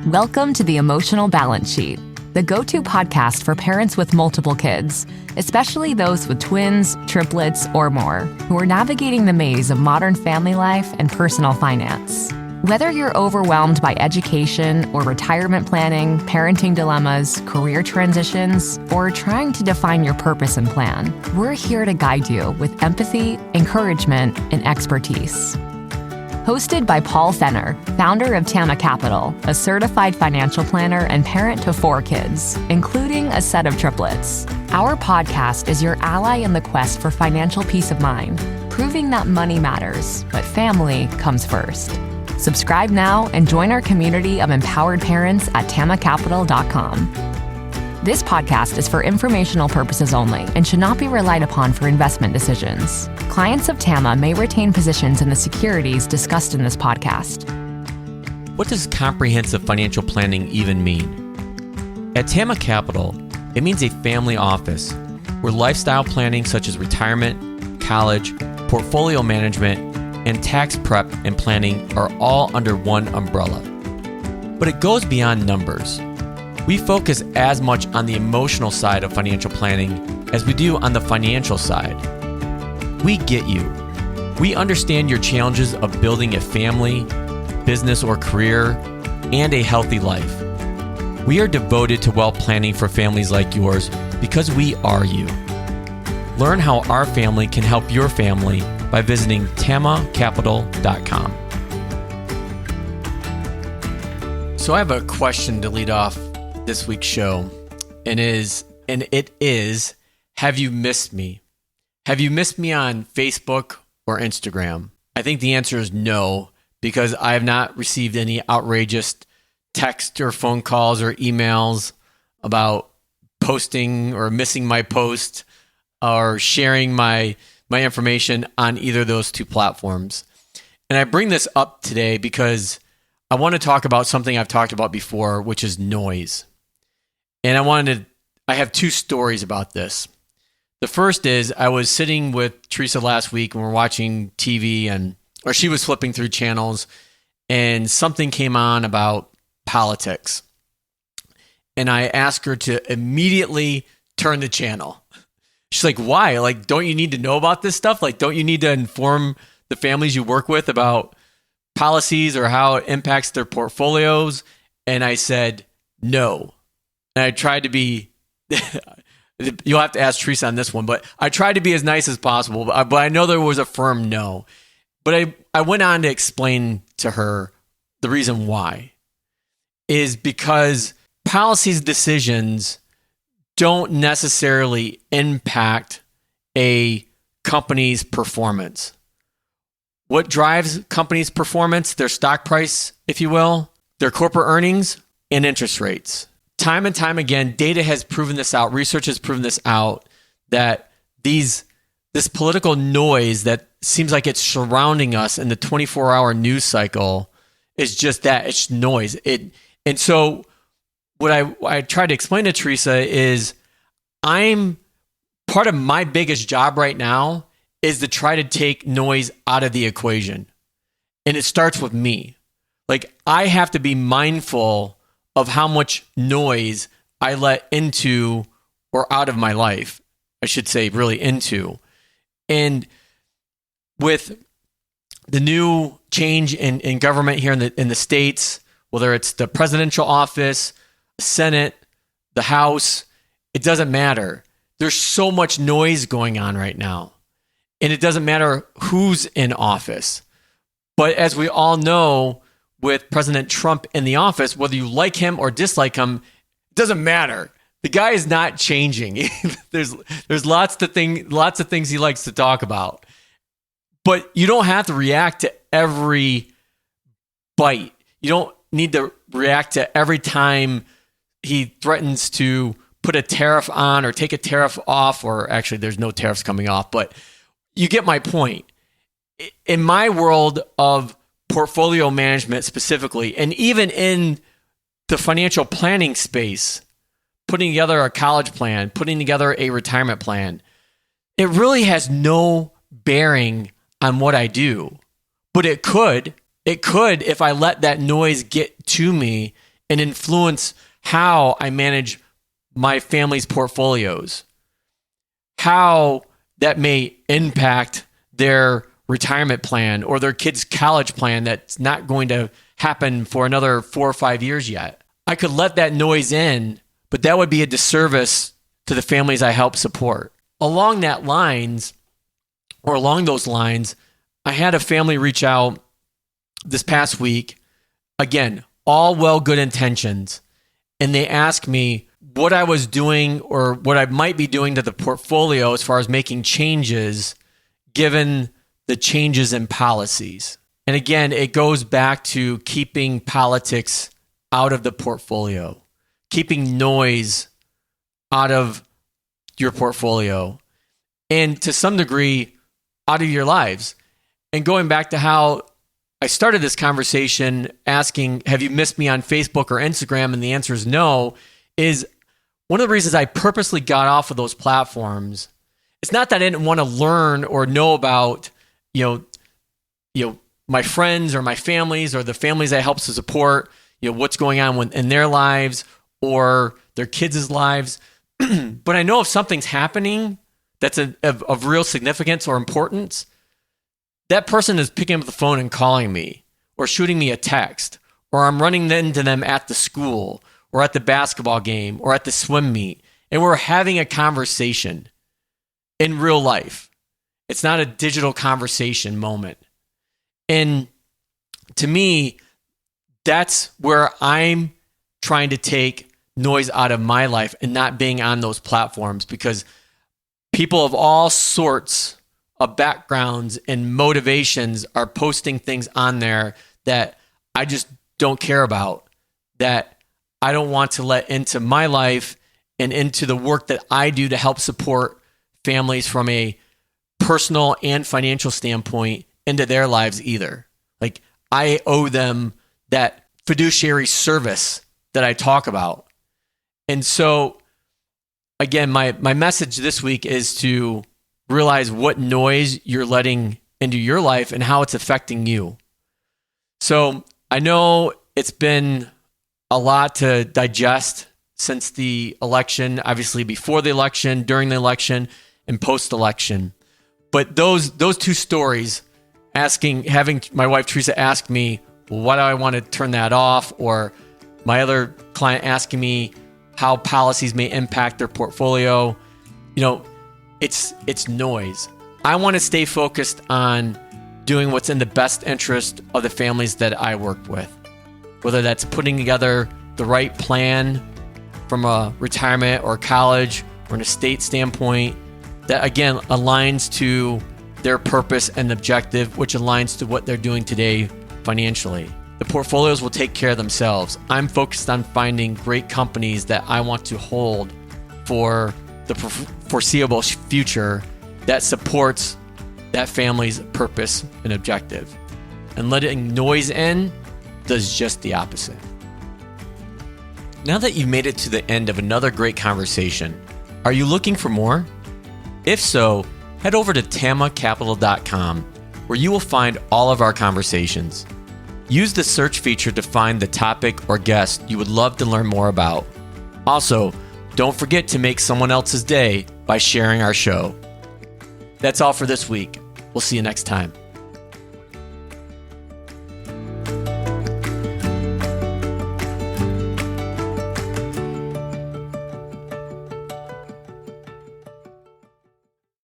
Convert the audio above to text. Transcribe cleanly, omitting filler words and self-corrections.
Welcome to the Emotional Balance Sheet, the go-to podcast for parents with multiple kids, especially those with twins, triplets, or more, who are navigating the maze of modern family life and personal finance. Whether you're overwhelmed by education or retirement planning, parenting dilemmas, career transitions, or trying to define your purpose and plan, we're here to guide you with empathy, encouragement, and expertise. Hosted by Paul Fenner, founder of Tama Capital, a certified financial planner and parent to 4 kids, including a set of triplets. Our podcast is your ally in the quest for financial peace of mind, proving that money matters, but family comes first. Subscribe now and join our community of empowered parents at tamacapital.com. This podcast is for informational purposes only and should not be relied upon for investment decisions. Clients of Tama may retain positions in the securities discussed in this podcast. What does comprehensive financial planning even mean? At Tama Capital, it means a family office where lifestyle planning such as retirement, college, portfolio management, and tax prep and planning are all under one umbrella. But it goes beyond numbers. We focus as much on the emotional side of financial planning as we do on the financial side. We get you. We understand your challenges of building a family, business or career, and a healthy life. We are devoted to wealth planning for families like yours because we are you. Learn how our family can help your family by visiting tamacapital.com. So I have a question to lead off this week's show, and it is, have you missed me? Have you missed me on Facebook or Instagram? I think the answer is no, because I have not received any outrageous text or phone calls or emails about posting or missing my post or sharing my information on either of those two platforms. And I bring this up today because I want to talk about something I've talked about before, which is noise. And I have 2 stories about this. The first is I was sitting with Teresa last week and we're watching TV or she was flipping through channels and something came on about politics. And I asked her to immediately turn the channel. She's like, why? Like, don't you need to know about this stuff? Like, don't you need to inform the families you work with about policies or how it impacts their portfolios? And I said, no. And I tried to be, you'll have to ask Teresa on this one, but I tried to be as nice as possible, but I know there was a firm no. But I went on to explain to her the reason why is because policies decisions don't necessarily impact a company's performance. What drives companies' performance? Their stock price, if you will, their corporate earnings, and interest rates. Time and time again, data has proven this out. Research has proven this out that this political noise that seems like it's surrounding us in the 24-hour news cycle is just that. It's noise. And so what I tried to explain to Teresa is part of my biggest job right now is to try to take noise out of the equation. And it starts with me. Like, I have to be mindful of how much noise I let into or out of my life, I should say, really into. And with the new change in government here in the States, whether it's the presidential office, the Senate, the House, it doesn't matter. There's so much noise going on right now. And it doesn't matter who's in office. But as we all know, with President Trump in the office, whether you like him or dislike him, it doesn't matter. The guy is not changing. There's lots of things he likes to talk about. But you don't have to react to every bite. You don't need to react to every time he threatens to put a tariff on or take a tariff off, or actually there's no tariffs coming off, but you get my point. In my world of portfolio management specifically, and even in the financial planning space, putting together a college plan, putting together a retirement plan, it really has no bearing on what I do. But it could if I let that noise get to me and influence how I manage my family's portfolios, how that may impact their retirement plan or their kids' college plan that's not going to happen for another 4 or 5 years yet. I could let that noise in, but that would be a disservice to the families I help support. Along those lines, I had a family reach out this past week. Again, all well, good intentions. And they asked me what I was doing or what I might be doing to the portfolio as far as making changes given the changes in policies. And again, it goes back to keeping politics out of the portfolio, keeping noise out of your portfolio, and to some degree, out of your lives. And going back to how I started this conversation asking, have you missed me on Facebook or Instagram? And the answer is no, is one of the reasons I purposely got off of those platforms. It's not that I didn't want to learn or know about, my friends or my families or the families I help to support, what's going on in their lives or their kids' lives. But I know if something's happening that's of real significance or importance, that person is picking up the phone and calling me or shooting me a text, or I'm running into them at the school or at the basketball game or at the swim meet, and we're having a conversation in real life. It's not a digital conversation moment. And to me, that's where I'm trying to take noise out of my life and not being on those platforms, because people of all sorts of backgrounds and motivations are posting things on there that I just don't care about, that I don't want to let into my life and into the work that I do to help support families from a personal and financial standpoint into their lives either. Like, I owe them that fiduciary service that I talk about. And so, again, my message this week is to realize what noise you're letting into your life and how it's affecting you. So I know it's been a lot to digest since the election, obviously before the election, during the election, and post-election. But those two stories, having my wife Teresa ask me, well, why do I want to turn that off? Or my other client asking me how policies may impact their portfolio. It's noise. I want to stay focused on doing what's in the best interest of the families that I work with, whether that's putting together the right plan from a retirement or college or an estate standpoint that, again, aligns to their purpose and objective, which aligns to what they're doing today financially. The portfolios will take care of themselves. I'm focused on finding great companies that I want to hold for the foreseeable future that supports that family's purpose and objective. And letting noise in does just the opposite. Now that you've made it to the end of another great conversation, are you looking for more? If so, head over to tamacapital.com, where you will find all of our conversations. Use the search feature to find the topic or guest you would love to learn more about. Also, don't forget to make someone else's day by sharing our show. That's all for this week. We'll see you next time.